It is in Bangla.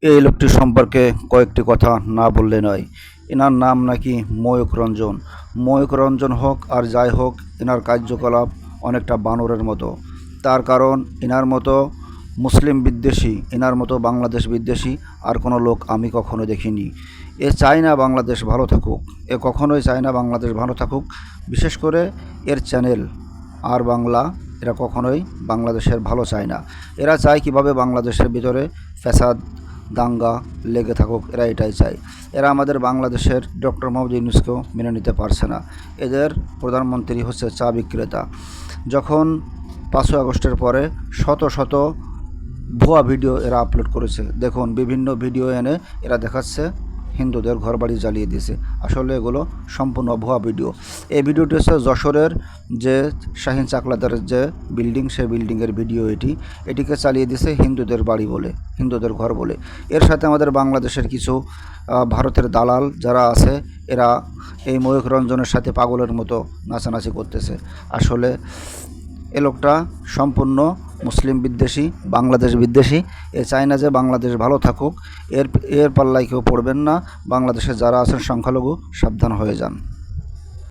এই লোকটি সম্পর্কে কয়েকটি কথা না বললে নয়। এনার নাম নাকি ময়ূক রঞ্জন। ময়ূক রঞ্জন হোক আর যাই হোক, এনার কার্যকলাপ অনেকটা বানরের মতো। তার কারণ এনার মতো মুসলিম বিদ্বেষী, এনার মতো বাংলাদেশ বিদ্বেষী আর কোনো লোক আমি কখনো দেখিনি। এ চায় না বাংলাদেশ ভালো থাকুক, এ কখনোই চায় না বাংলাদেশ ভালো থাকুক। বিশেষ করে এর চ্যানেল আর বাংলা, এরা কখনোই বাংলাদেশের ভালো চায় না। এরা চায় কীভাবে বাংলাদেশের ভিতরে ফ্যাসাদ দাঙ্গা লেগে থাকুক, এরা এটাই চায়। এরা আমাদের বাংলাদেশের ডক্টর মোহাম্মদ ইউনূসকেও মেনে নিতে পারছে না। এদের প্রধানমন্ত্রী হচ্ছে চা বিক্রেতা। যখন 5ই আগস্টের পরে শত শত ভুয়া ভিডিও এরা আপলোড করেছে, দেখুন বিভিন্ন ভিডিও এনে এরা দেখাচ্ছে হিন্দুদের ঘরবাড়ি জ্বালিয়ে দিয়েছে। আসলে এগুলো সম্পূর্ণ ভুয়া ভিডিও। এই ভিডিওটি হচ্ছে যশোরের যে শাহিন চাকলাদারের যে বিল্ডিং, সেই বিল্ডিংয়ের ভিডিও এটিকে চালিয়ে দিয়েছে হিন্দুদের বাড়ি বলে, হিন্দুদের ঘর বলে। এর সাথে আমাদের বাংলাদেশের কিছু ভারতের দালাল যারা আছে, এরা এই ময়ূক রঞ্জনের সাথে পাগলের মতো নাচানাচি করতেছে। আসলে এ লোকটা সম্পূর্ণ মুসলিম বিদ্বেষী, বাংলাদেশ বিদ্বেষী। এ চায় না যে বাংলাদেশ ভালো থাকুক। এর পাল্লায় কেউ পড়বেন না। বাংলাদেশে যারা আছেন সংখ্যালঘু, সাবধান হয়ে যান।